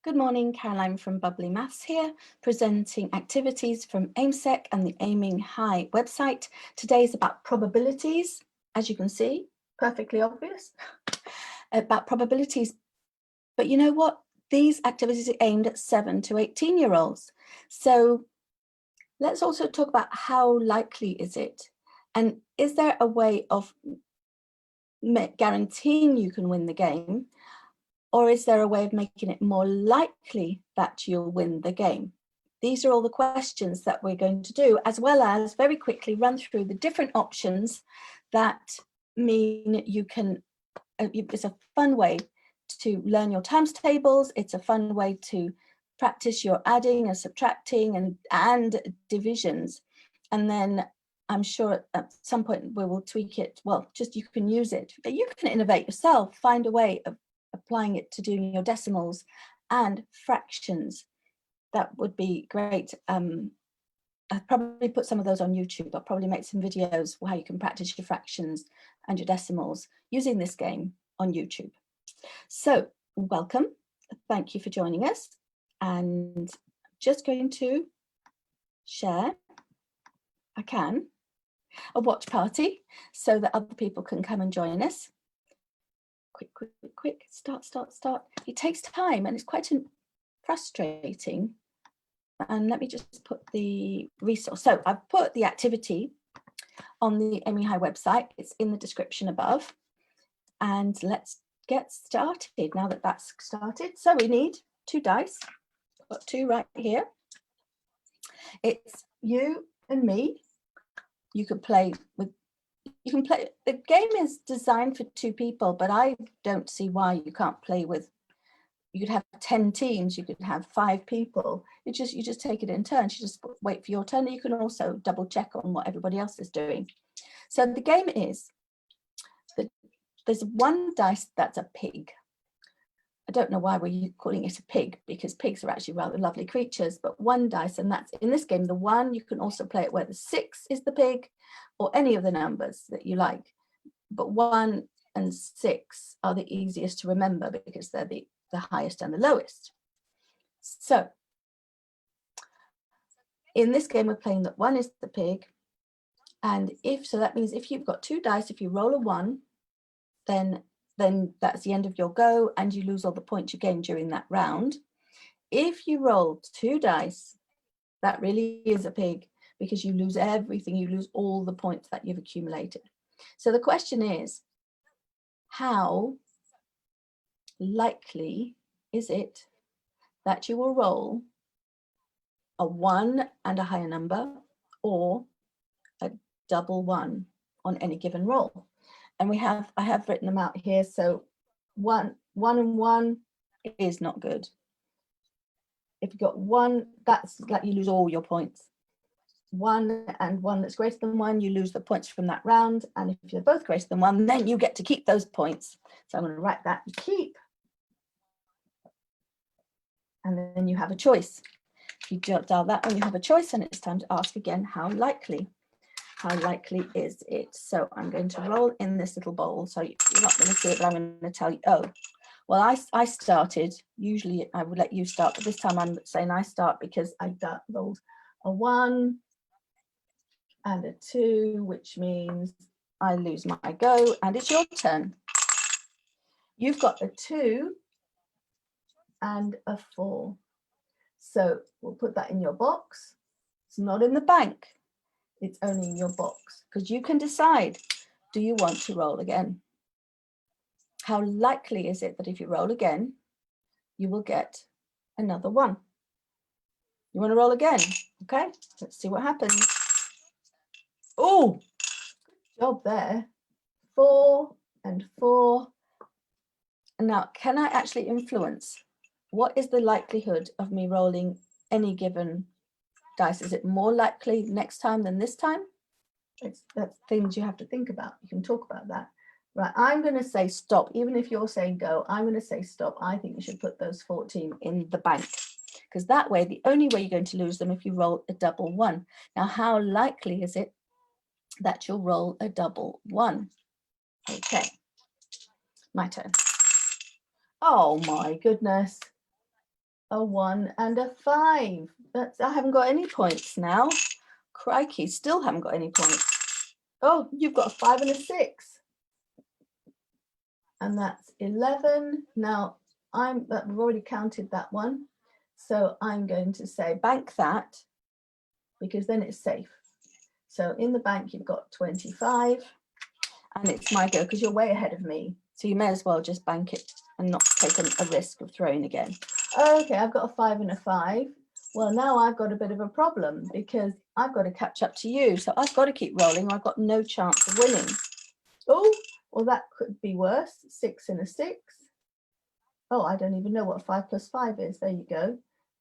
Good morning, Caroline from Bubbly Maths here, presenting activities from AIMSEC and the Aiming High website. Today is about probabilities, as you can see, perfectly obvious, about probabilities. But you know what? These activities are aimed at 7 to 18-year-olds. So let's also talk about how likely is it? And is there a way of guaranteeing you can win the game? Or is there a way of making it more likely that you'll win the game? These are all the questions that we're going to do, as well as very quickly run through the different options that mean you can, it's a fun way to learn your times tables. It's a fun way to practice your adding and subtracting and divisions. And then I'm sure at some point we will tweak it. Well, just you can use it, but you can innovate yourself, find a way of applying it to doing your decimals and fractions. That would be great. I'll probably put some of those on YouTube. I'll probably make some videos how you can practice your fractions and your decimals using this game on YouTube. So welcome. Thank you for joining us. And just going to share, a watch party so that other people can come and join us. Quick, start. It takes time and it's quite frustrating. And let me just put the resource. So I've put the activity on the Aiming High website. It's in the description above. And let's get started now that that's started. So we need 2 dice. I've got 2 right here. It's you and me. You could play with the game is designed for 2 people, but I don't see why you can't play with, you could have 10 teams, you could have 5 people. You just take it in turns, you just wait for your turn. You can also double check on what everybody else is doing. So the game is that there's 1 dice that's a pig. I don't know why we're calling it a pig, because pigs are actually rather lovely creatures, but 1 dice, and that's in this game, the 1, you can also play it where the 6 is the pig, or any of the numbers that you like. But 1 and 6 are the easiest to remember because they're the highest and the lowest. So in this game, we're playing that 1 is the pig. And so that means if you've got 2 dice, if you roll a 1, then that's the end of your go and you lose all the points you gained during that round. If you roll 2 dice, that really is a pig because you lose everything, you lose all the points that you've accumulated. So the question is, how likely is it that you will roll a 1 and a higher number or a double 1 on any given roll? And I have written them out here. So 1 and 1 is not good. If you got 1, that's like you lose all your points. 1 and 1 that's greater than 1, you lose the points from that round. And if you're both greater than 1, then you get to keep those points. So I'm going to write that, keep. And then you have a choice. If you dial that one, you have a choice, and it's time to ask again, how likely? How likely is it? So I'm going to roll in this little bowl. So you're not going to see it, but I'm going to tell you, oh, well, I started. Usually I would let you start, but this time I'm saying I start because I rolled a 1 and a 2, which means I lose my go, and it's your turn. You've got a 2 and a 4. So we'll put that in your box. It's not in the bank. It's only in your box because you can decide, do you want to roll again? How likely is it that if you roll again, you will get another 1? You want to roll again? Okay, let's see what happens. Oh, good job there. 4 and 4. And now, can I actually influence? What is the likelihood of me rolling any given dice? Is it more likely next time than this time? That's things you have to think about. You can talk about that. Right, I'm going to say stop. Even if you're saying go, I'm going to say stop. I think you should put those 14 in the bank, because that way, the only way you're going to lose them if you roll a double 1. Now, how likely is it that you'll roll a double 1? Okay, my turn. Oh my goodness. a 1 and a 5. I haven't got any points now. Crikey, still haven't got any points. Oh, you've got a 5 and a 6. And that's 11. Now, we've already counted that one. So I'm going to say bank that, because then it's safe. So in the bank, you've got 25. And it's my go, because you're way ahead of me. So you may as well just bank it and not take a risk of throwing again. Okay, I've got a 5 and a 5. Well, now I've got a bit of a problem, because I've got to catch up to you. So I've got to keep rolling. I've got no chance of winning. Oh, well, that could be worse. 6 and a 6. Oh, I don't even know what 5 plus 5 is. There you go.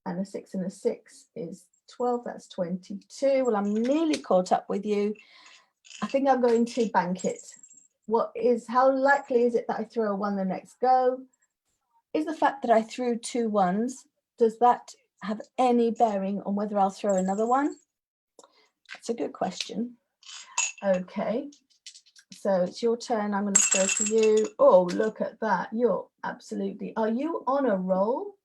And a 6 and a 6 is 12. That's 22. Well, I'm nearly caught up with you. I think I'm going to bank it. How likely is it that I throw a 1 the next go? Is the fact that I threw 2 1s, does that have any bearing on whether I'll throw another one? That's a good question. Okay, so it's your turn. I'm going to throw for you. Oh, look at that. Are you on a roll?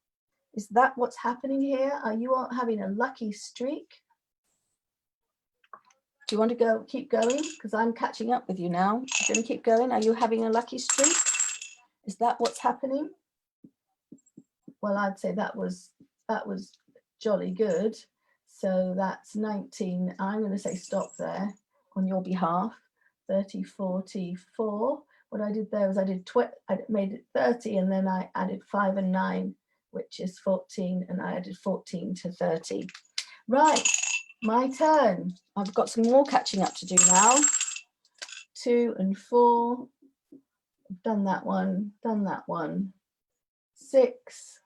Is that what's happening here? Are you having a lucky streak? Do you want to keep going? Because I'm catching up with you now. You're going to keep going. Are you having a lucky streak? Is that what's happening? Well, I'd say that was jolly good. So that's 19. I'm going to say stop there on your behalf. 30, 44. What I did there was I made it 30, and then I added 5 and 9, which is 14, and I added 14 to 30. Right. My turn. I've got some more catching up to do now. 2 and 4. I've done that one, done that one. 6.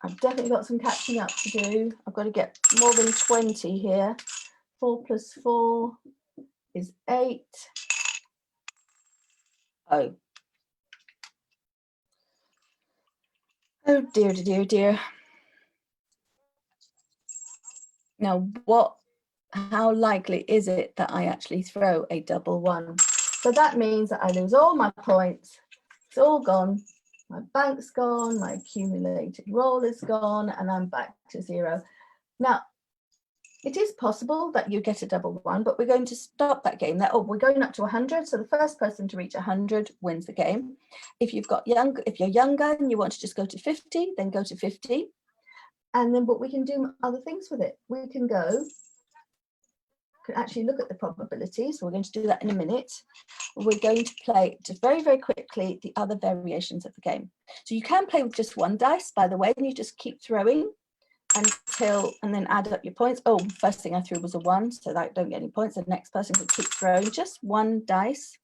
I've definitely got some catching up to do. I've got to get more than 20 here. 4 plus 4 is 8. Oh. Oh dear, dear, dear. Now, how likely is it that I actually throw a double 1? So that means that I lose all my points. It's all gone. My bank's gone, my accumulated roll is gone, and I'm back to 0. Now, it is possible that you get a double 1, but we're going to stop that game. We're going up to 100. So the first person to reach 100 wins the game. If you're younger and you want to just go to 50, then go to 50. And then, but we can do other things with it. We can actually look at the probabilities. So we're going to do that in a minute. We're going to play just very, very quickly the other variations of the game. So you can play with just 1 dice, by the way, and you just keep throwing and then add up your points. Oh, first thing I threw was a 1, so that I don't get any points. The next person can keep throwing just 1 dice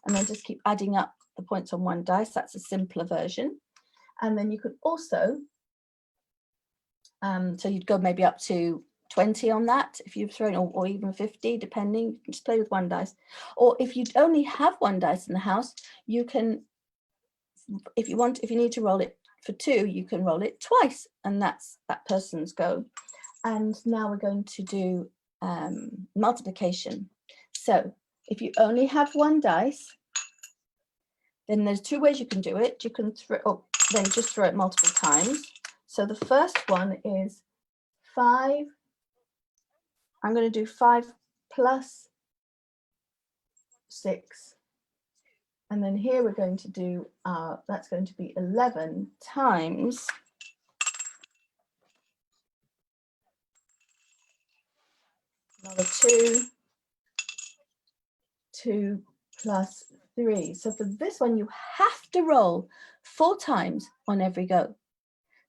and then just keep adding up the points on 1 dice. That's a simpler version. And then you could also, so you'd go maybe up to 20 on that if you've thrown, or even 50, depending. You can just play with 1 dice. Or if you only have 1 dice in the house, you can, if you need to roll it for 2, you can roll it twice, and that's that person's go. And now we're going to do multiplication. So if you only have 1 dice, then there's 2 ways you can do it. You can then just throw it multiple times. So the first one is 5. I'm going to do 5 plus 6. And then here we're going to do, that's going to be 11 times another 2, 2 plus 3. So for this one, you have to roll 4 times on every go.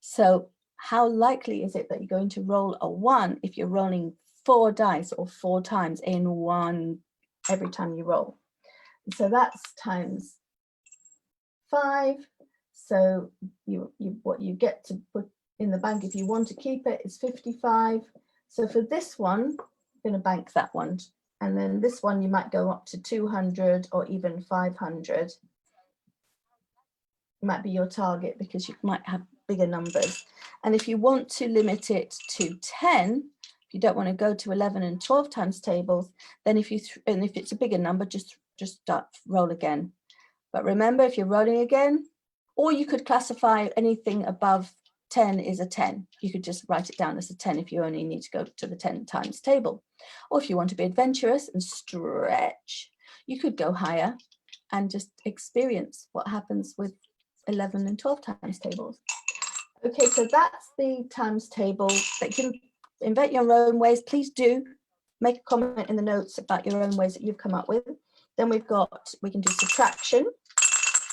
So how likely is it that you're going to roll a 1 if you're rolling 4 dice or 4 times in one every time you roll? So that's times 5. So what you get to put in the bank if you want to keep it is 55. So for this one, I'm going to bank that one. And then this one, you might go up to 200 or even 500. It might be your target because you might have bigger numbers. And if you want to limit it to 10, if you don't want to go to 11 and 12 times tables, then if it's a bigger number, just start roll again. But remember, if you're rolling again, or you could classify anything above 10 is a 10. You could just write it down as a 10 if you only need to go to the 10 times table. Or if you want to be adventurous and stretch, you could go higher and just experience what happens with 11 and 12 times tables. Okay, so that's the times table. That you can invent your own ways. Please do make a comment in the notes about your own ways that you've come up with. Then we can do subtraction.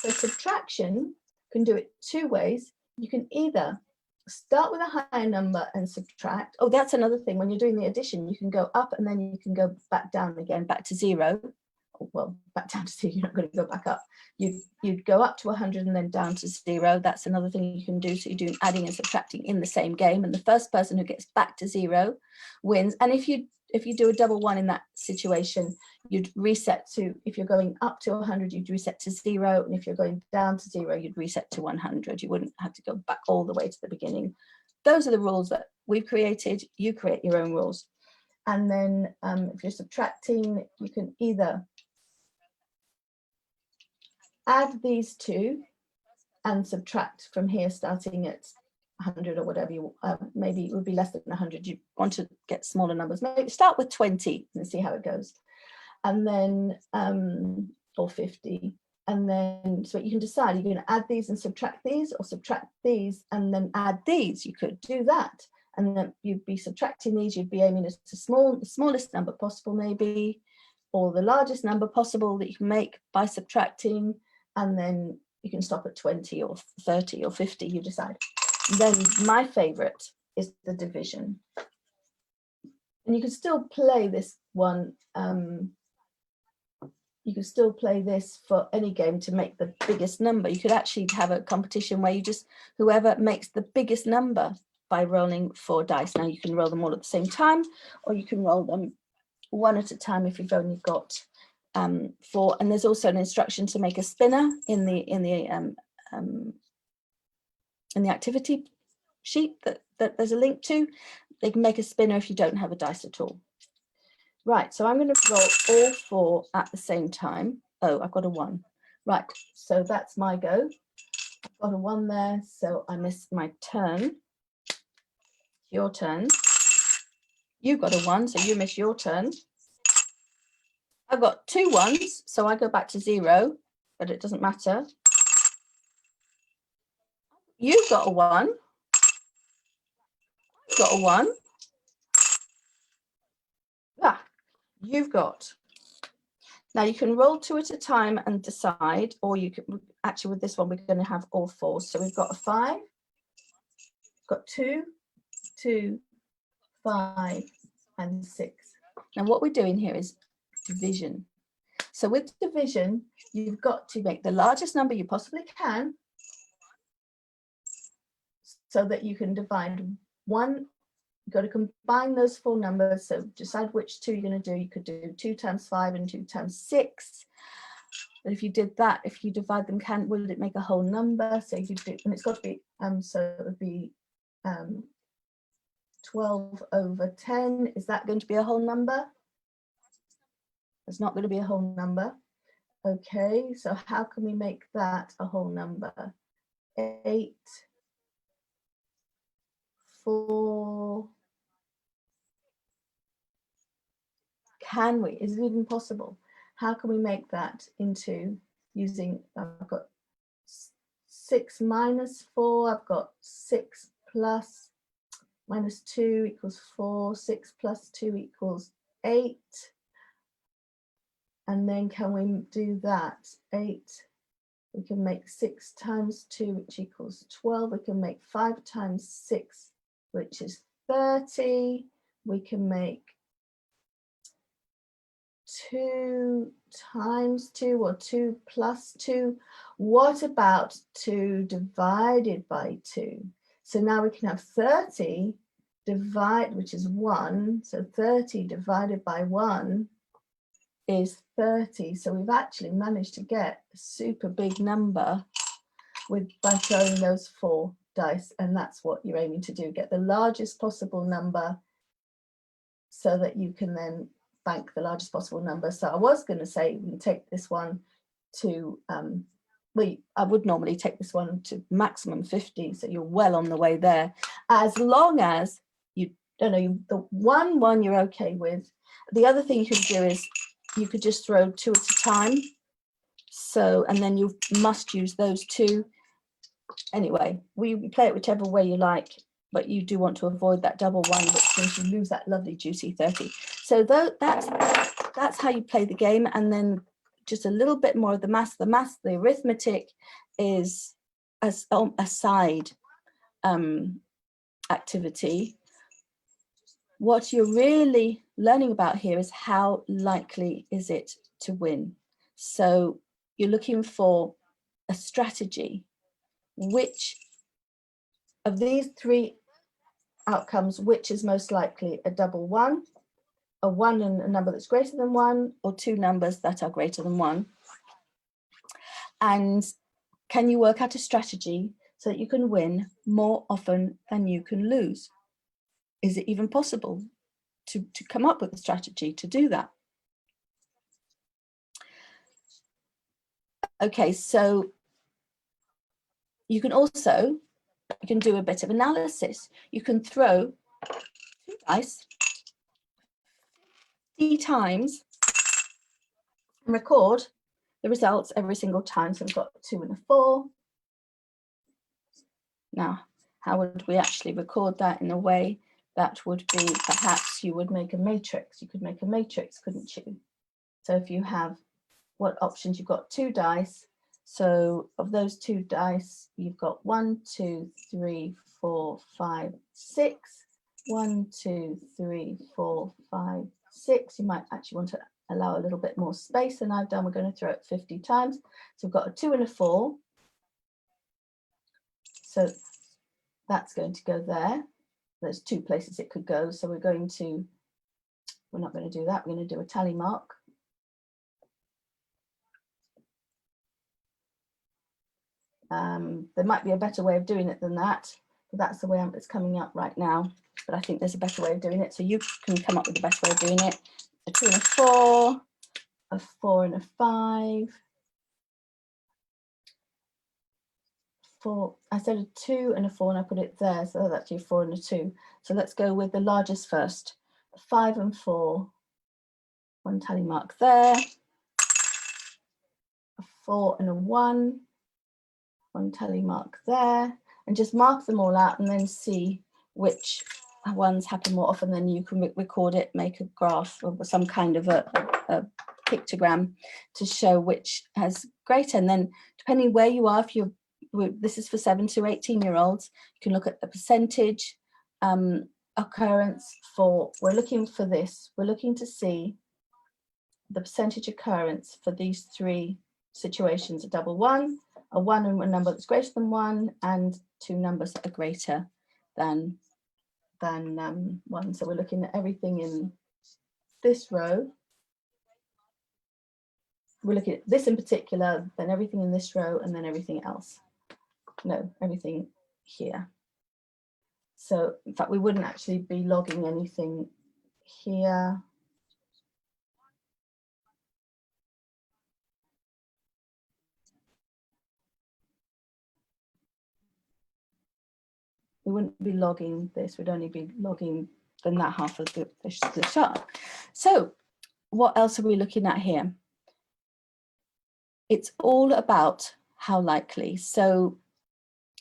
So subtraction can do it two ways. You can either start with a higher number and subtract. Oh, that's another thing. When you're doing the addition, you can go up and then you can go back down again, back to 0. Well, back down to 0, you're not going to go back up. You'd go up to 100 and then down to 0. That's another thing you can do. So you're doing adding and subtracting in the same game, and the first person who gets back to 0 wins. And if you do a double 1 in that situation, you'd reset to, if you're going up to 100, you'd reset to 0, and if you're going down to 0, you'd reset to 100. You wouldn't have to go back all the way to the beginning. Those are the rules that we've created. You create your own rules. And then if you're subtracting, you can either add these two and subtract from here, starting at 100 or whatever you maybe it would be less than 100. You want to get smaller numbers. Maybe start with 20 and see how it goes, and then or 50, and then so you can decide you're going to add these and subtract these, or subtract these and then add these. You could do that, and then you'd be subtracting these. You'd be aiming at the smallest number possible, maybe, or the largest number possible that you can make by subtracting, and then you can stop at 20 or 30 or 50. You decide. Then my favorite is the division, and you can still play this one. You can still play this for any game to make the biggest number. You could actually have a competition where you just, whoever makes the biggest number by rolling 4 dice. Now you can roll them all at the same time, or you can roll them one at a time if you've only got 4. And there's also an instruction to make a spinner in the activity sheet that there's a link to. They can make a spinner if you don't have a dice at all. Right, so I'm going to roll all 4 at the same time. Oh, I've got a 1. Right, so that's my go. I've got a 1 there, so I missed my turn. Your turn. You've got a 1, so you miss your turn. I've got 2 1s, so I go back to 0, but it doesn't matter. You've got a 1. I've got a 1. Ah, you've got. Now you can roll 2 at a time and decide, or you can, actually with this one, we're going to have all 4. So we've got a 5, got 2, 2, 5, and 6. Now what we're doing here is division. So with division, you've got to make the largest number you possibly can so that you can divide 1. You've got to combine those 4 numbers. So decide which 2 you're going to do. You could do 2 times 5 and 2 times 6. But if you did that, if you divide them, will it make a whole number? So you do, and it's got to be so it would be 12 over 10. Is that going to be a whole number? It's not going to be a whole number. Okay, so how can we make that a whole number? 8, 4. Can we? Is it even possible? How can we make that into using, I've got 6 minus 4, I've got 6 plus minus 2 equals 4, 6 plus 2 equals 8. And then can we do that? 8, we can make 6 times 2, which equals 12. We can make 5 times 6, which is 30. We can make 2 times 2 or 2 plus 2. What about 2 divided by 2? So now we can have 30 which is 1. So 30 divided by 1 is 30. So we've actually managed to get a super big number by throwing those 4 dice, and that's what you're aiming to do, get the largest possible number so that you can then bank the largest possible number. So I was going to say we can take this one to well, I would normally take this one to maximum 50, so you're well on the way there. As long as you don't know, the one you're okay with. The other thing you could do is you could just throw 2 at a time. So, and then you must use those 2. Anyway, we play it whichever way you like, but you do want to avoid that double 1, which means you lose that lovely juicy 30. So that's how you play the game. And then just a little bit more of the maths. The arithmetic is a side activity. What you're really learning about here is how likely is it to win. So you're looking for a strategy. Which of these 3 outcomes, which is most likely? A double 1, a 1 and a number that's greater than 1, or 2 numbers that are greater than 1? And can you work out a strategy so that you can win more often than you can lose? Is it even possible to come up with a strategy to do that? Okay, so you can do a bit of analysis. You can throw 2 dice 50 times and record the results every single time. So we've got 2 and a 4. Now, how would we actually record that in a way that would be, perhaps you would make a matrix. You could make a matrix, couldn't you? So if you have, what options? You've got 2 dice. So of those 2 dice, you've got 1, 2, 3, 4, 5, 6. 1, 2, 3, 4, 5, 6. You might actually want to allow a little bit more space than I've done. We're going to throw it 50 times. So we've got a 2 and a 4. So that's going to go there. There's 2 places it could go. So we're not going to do that. We're going to do a tally mark. There might be a better way of doing it than that, but that's the way it's coming up right now. But I think there's a better way of doing it. So you can come up with the best way of doing it. A 2 and a 4, a 4 and a 5. 4, I said a 2 and a 4 and I put it there. So that's actually a 4 and a 2. So let's go with the largest first. 5 and 4. 1 tally mark there. A 4 and a 1. 1 tally mark there, and just mark them all out and then see which ones happen more often. Then you can record it, make a graph or some kind of a pictogram to show which has greater. And then depending where you are, this is for 7 to 18-year-olds, you can look at the percentage occurrence for, we're looking for this, we're looking to see the percentage occurrence for these 3 situations: a double 1, a 1 and a number that's greater than 1, and 2 numbers that are greater than 1. So we're looking at everything in this row. We're looking at this in particular, then everything in this row, and then everything else. No, everything here. So in fact, we wouldn't actually be logging anything here. We wouldn't be logging this, we'd only be logging then that half of the chart. So what else are we looking at here? It's all about how likely. So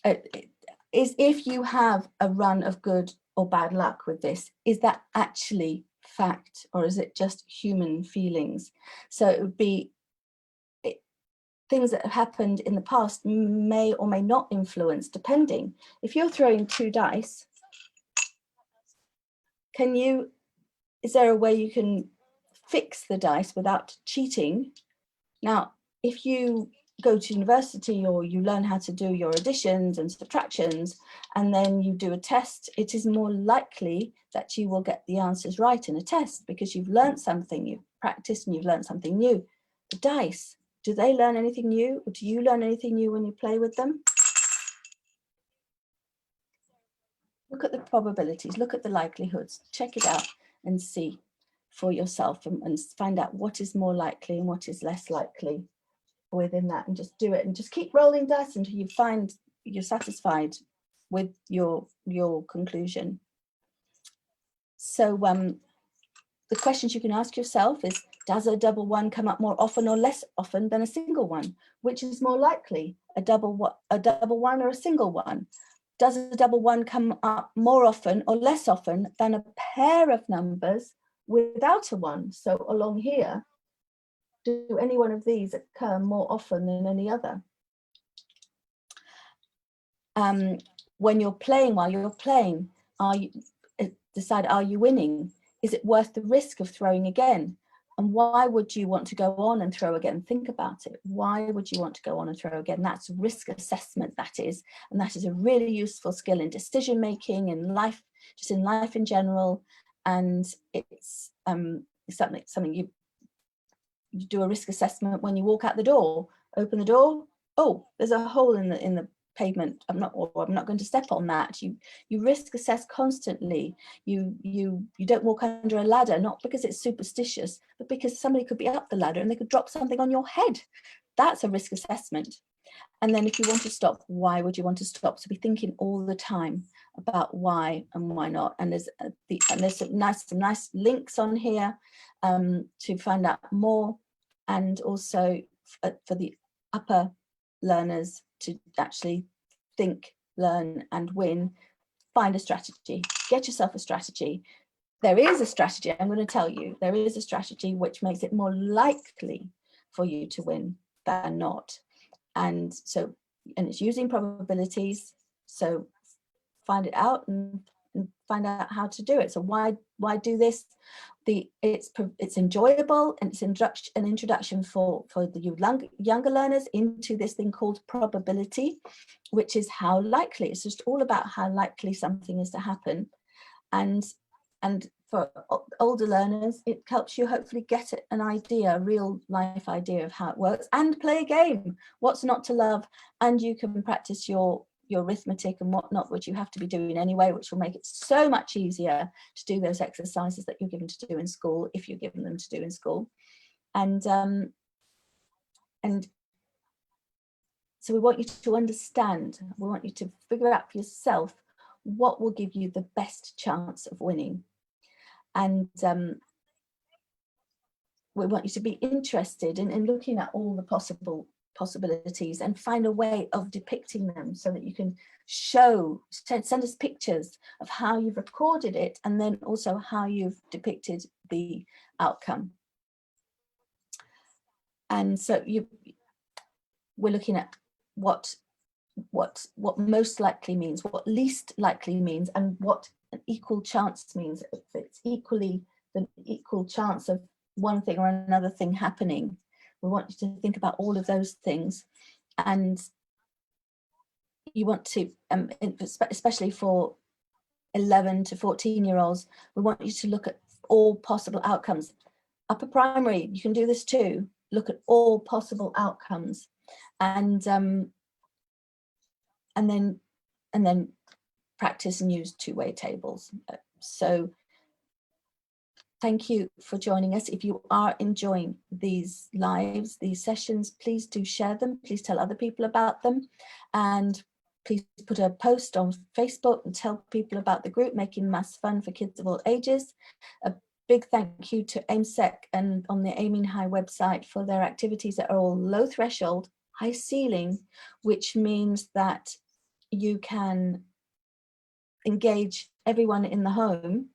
is if you have a run of good or bad luck with this, is that actually fact, or is it just human feelings? So it would be things that have happened in the past may or may not influence, depending. If you're throwing 2 dice, is there a way you can fix the dice without cheating? Now, if you go to university or you learn how to do your additions and subtractions, and then you do a test, it is more likely that you will get the answers right in a test because you've learned something, you've practiced and you've learned something new. The dice, do they learn anything new, or do you learn anything new when you play with them? Look at the probabilities, look at the likelihoods, check it out and see for yourself and find out what is more likely and what is less likely. within that, and just do it, and just keep rolling dice until you find you're satisfied with your conclusion. So the questions you can ask yourself is, does a double one come up more often or less often than a single one? Which is more likely, a double one or a single one? Does a double one come up more often or less often than a pair of numbers without a one? So along here, do any one of these occur more often than any other? When you're playing, while you're playing, decide, are you winning? Is it worth the risk of throwing again? And why would you want to go on and throw again? Think about it. Why would you want to go on and throw again? That's risk assessment, that is. And that is a really useful skill in decision making, in life, just in life in general. And it's something you do a risk assessment when you walk out the door. Open the door. Oh, there's a hole in the pavement. I'm not going to step on that. You risk assess constantly. You don't walk under a ladder, not because it's superstitious, but because somebody could be up the ladder and they could drop something on your head. That's a risk assessment. And then if you want to stop, why would you want to stop? So be thinking all the time about why and why not. And there's some nice links on here to find out more, and also for the upper learners to actually think, learn and win. Find a strategy, get yourself a strategy. There is a strategy, I'm going to tell you, there is a strategy which makes it more likely for you to win than not. And it's using probabilities. So find it out and find out how to do it. So why do this? It's enjoyable, and it's an introduction for the younger learners into this thing called probability, which is how likely. It's just all about how likely something is to happen. And for older learners, it helps you hopefully get an idea, a real life idea of how it works, and play a game. What's not to love? And you can practice your arithmetic and whatnot, which you have to be doing anyway, which will make it so much easier to do those exercises that you're given to do in school, if you're given them to do in school. And so we want you to understand, we want you to figure out for yourself what will give you the best chance of winning. And we want you to be interested in looking at all the possibilities and find a way of depicting them, so that you can send us pictures of how you've recorded it, and then also how you've depicted the outcome. And so we're looking at what most likely means, what least likely means, and what an equal chance means. If it's the equal chance of one thing or another thing happening. We want you to think about all of those things. And you want to, especially for 11 to 14-year-olds, we want you to look at all possible outcomes. Upper primary, you can do this too. Look at all possible outcomes, and then practice and use two-way tables. So thank you for joining us. If you are enjoying these lives, these sessions, please do share them. Please tell other people about them. And please put a post on Facebook and tell people about the group, Making Maths Fun for Kids of All Ages. A big thank you to AIMSEC and on the Aiming High website for their activities that are all low threshold, high ceiling, which means that you can engage everyone in the home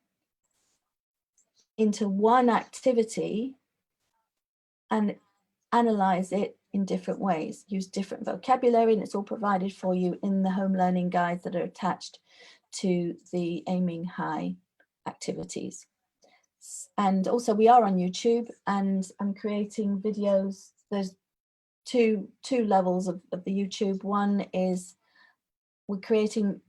into one activity and analyze it in different ways, use different vocabulary, and it's all provided for you in the home learning guides that are attached to the Aiming High activities. And also we are on YouTube, and I'm creating videos. There's two levels of the YouTube. One is we're creating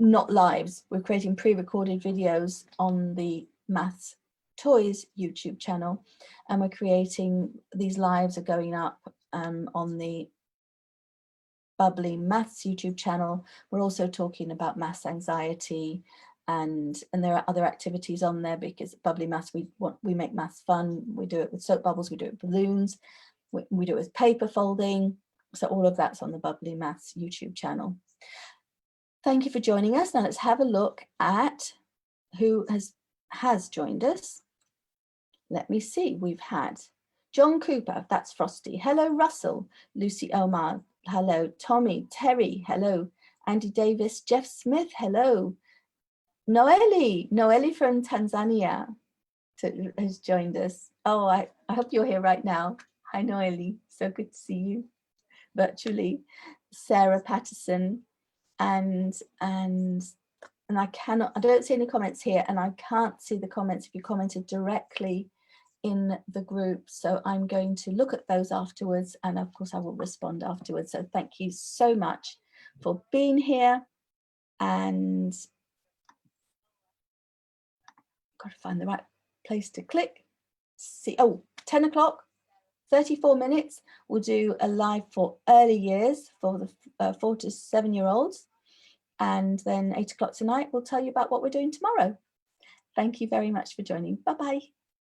not lives, we're creating pre-recorded videos on the Maths Toys YouTube channel, and we're creating these lives are going up on the Bubbly Maths YouTube channel. We're also talking about maths anxiety, and there are other activities on there, because Bubbly Maths, we make maths fun. We do it with soap bubbles, we do it with balloons, We do it with paper folding. So all of that's on the Bubbly Maths YouTube channel. Thank you for joining us. Now let's have a look at who has joined us. Let me see. We've had John Cooper, that's Frosty. Hello, Russell. Lucy Omar, hello. Tommy, Terry, hello. Andy Davis, Jeff Smith, hello. Noeli from Tanzania has joined us. Oh, I hope you're here right now. Hi, Noeli. So good to see you virtually. Sarah Patterson, and I don't see any comments here, and I can't see the comments if you commented directly in the group. So I'm going to look at those afterwards, and of course I will respond afterwards. So thank you so much for being here, and got to find the right place to click. See, 10 o'clock, 34 minutes. We'll do a live for early years for the 4 to 7 year olds. And then 8 o'clock tonight, we'll tell you about what we're doing tomorrow. Thank you very much for joining. Bye-bye.